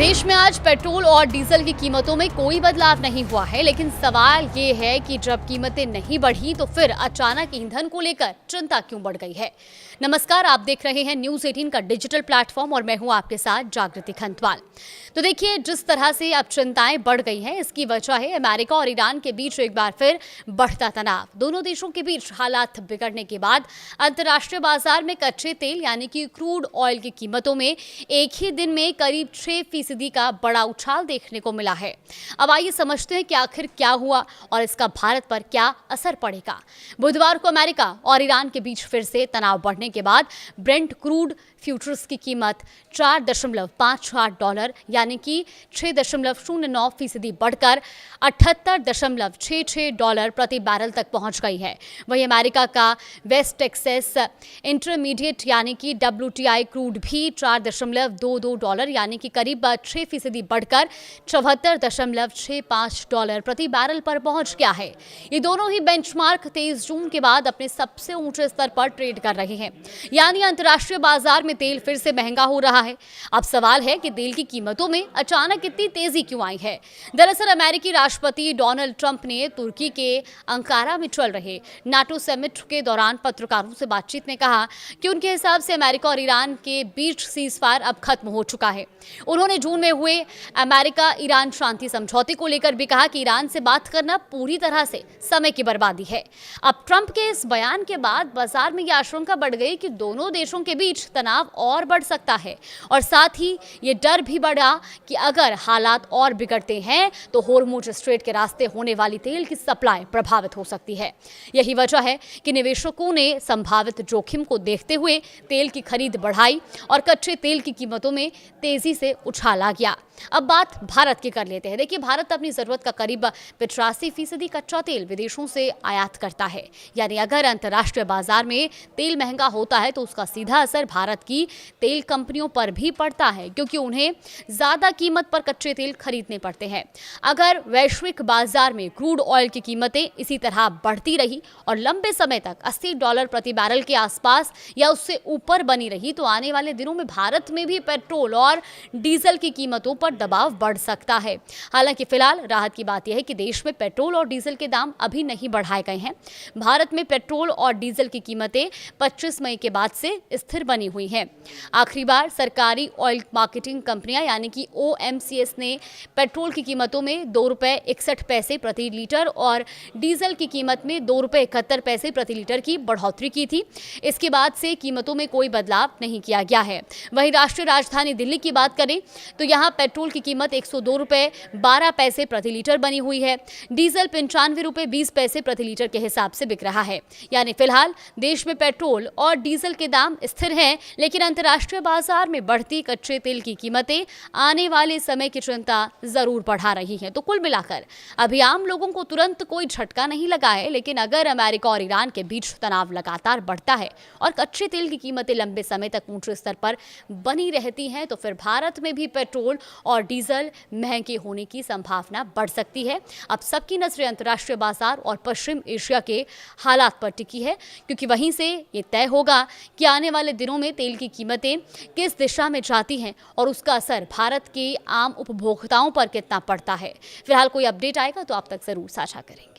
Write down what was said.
देश में आज पेट्रोल और डीजल की कीमतों में कोई बदलाव नहीं हुआ है, लेकिन सवाल ये है कि जब कीमतें नहीं बढ़ी तो फिर अचानक ईंधन को लेकर चिंता क्यों बढ़ गई है। नमस्कार, आप देख रहे हैं न्यूज़ 18 का डिजिटल प्लेटफॉर्म और मैं हूं आपके साथ जागृति खंतवाल। तो देखिए, जिस तरह से अब चिंताएं बढ़ गई हैं, इसकी वजह है अमेरिका और ईरान के बीच एक बार फिर बढ़ता तनाव। दोनों देशों के बीच हालात बिगड़ने के बाद अंतर्राष्ट्रीय बाजार में कच्चे तेल यानी कि क्रूड ऑयल की कीमतों में एक ही दिन में करीब 6% का बड़ा उछाल देखने को मिला है। अब आइए समझते हैं कि आखिर क्या हुआ और इसका भारत पर क्या असर पड़ेगा। बुधवार को अमेरिका और ईरान के बीच फिर से तनाव बढ़ने के बाद ब्रेंट क्रूड फ्यूचर्स की कीमत $4.58 यानी कि 6.09% बढ़कर $78.66 प्रति बैरल तक पहुंच गई है। वहीं अमेरिका का वेस्ट टेक्सास इंटरमीडिएट यानी कि WTI क्रूड भी $4.22 यानी कि करीब 6% बढ़कर $74.65 प्रति बैरल पर पहुंच गया है। ये दोनों ही बेंचमार्क 23 जून के बाद अपने सबसे ऊंचे स्तर पर ट्रेड कर रहे हैं, यानी अंतर्राष्ट्रीय बाजार में तेल फिर से महंगा हो रहा है। अब सवाल है कि तेल की कीमतों में अचानक इतनी तेजी क्यों आई है। दरअसल अमेरिकी राष्ट्रपति डोनाल्ड ट्रंप ने तुर्की के अंकारा में चल रहे नाटो समिट के दौरान पत्रकारों से बातचीत में कहा कि उनके हिसाब से अमेरिका और ईरान के बीच सीजफायर अब खत्म हो चुका है। उन्होंने जून में हुए अमेरिका ईरान शांति समझौते को लेकर भी कहा कि ईरान से बात करना पूरी तरह से समय की बर्बादी है। अब ट्रंप के इस बयान के बाद बाजार में यह आशंका बढ़ गई कि दोनों देशों के बीच तनाव और बढ़ सकता है और साथ ही ये डर भी बढ़ा कि अगर हालात और बिगड़ते हैं तो होर्मुज स्ट्रेट के रास्ते होने वाली तेल की सप्लाई प्रभावित हो सकती है। यही वजह है कि निवेशकों ने संभावित जोखिम को देखते हुए तेल की खरीद बढ़ाई और कच्चे तेल की कीमतों में तेजी से उछाल आ गया। अब बात भारत की कर लेते हैं। देखिए, भारत अपनी जरूरत का करीब 85% कच्चा तेल विदेशों से आयात करता है, यानी अगर अंतर्राष्ट्रीय बाजार में तेल महंगा होता है तो उसका सीधा असर भारत की तेल कंपनियों पर भी पड़ता है, क्योंकि उन्हें ज्यादा कीमत पर कच्चे तेल खरीदने पड़ते हैं। अगर वैश्विक बाजार में क्रूड ऑयल की कीमतें इसी तरह बढ़ती रही और लंबे समय तक $80 प्रति बैरल के आसपास या उससे ऊपर बनी रही तो आने वाले दिनों में भारत में भी पेट्रोल और डीजल की कीमतों पर दबाव बढ़ सकता है। हालांकि फिलहाल राहत की बात यह है कि देश में पेट्रोल और डीजल के दाम अभी नहीं बढ़ाए गए हैं। भारत में पेट्रोल और डीजल की कीमतें 25 मई के बाद से स्थिर बनी हुई हैं। आखिरी बार सरकारी ऑयल मार्केटिंग कंपनियां यानी कि OMCS ने पेट्रोल की कीमतों में ₹2.61 प्रति लीटर और डीजल की कीमत में ₹2.71 प्रति लीटर की बढ़ोतरी की थी। इसके बाद से कीमतों में कोई बदलाव नहीं किया गया है। वहीं राष्ट्रीय राजधानी दिल्ली की बात करें तो यहाँ पेट्रोल की कीमत $102.12 प्रति लीटर बनी हुई है। डीजल ₹95.20 प्रति लीटर के हिसाब से बिक रहा है। यानी फिलहाल देश में पेट्रोल और डीजल के दाम स्थिर हैं, लेकिन अंतर्राष्ट्रीय बाजार में बढ़ती कच्चे तेल की कीमतें आने वाले समय की चिंता जरूर बढ़ा रही हैं। तो कुल मिलाकर अभी आम लोगों को तुरंत कोई झटका नहीं लगा है, लेकिन अगर अमेरिका और ईरान के बीच तनाव लगातार बढ़ता है और कच्चे तेल की कीमतें लंबे समय तक ऊंचे स्तर पर बनी रहती हैं तो फिर भारत में भी पेट्रोल और डीजल महंगे होने की संभावना बढ़ सकती है। अब सबकी नजरें अंतर्राष्ट्रीय बाजार और पश्चिम एशिया के हालात पर टिकी है, क्योंकि वहीं से ये तय होगा कि आने वाले दिनों में तेल की कीमतें किस दिशा में जाती हैं और उसका असर भारत के आम उपभोक्ताओं पर कितना पड़ता है। फिलहाल कोई अपडेट आएगा तो आप तक जरूर साझा करेंगे।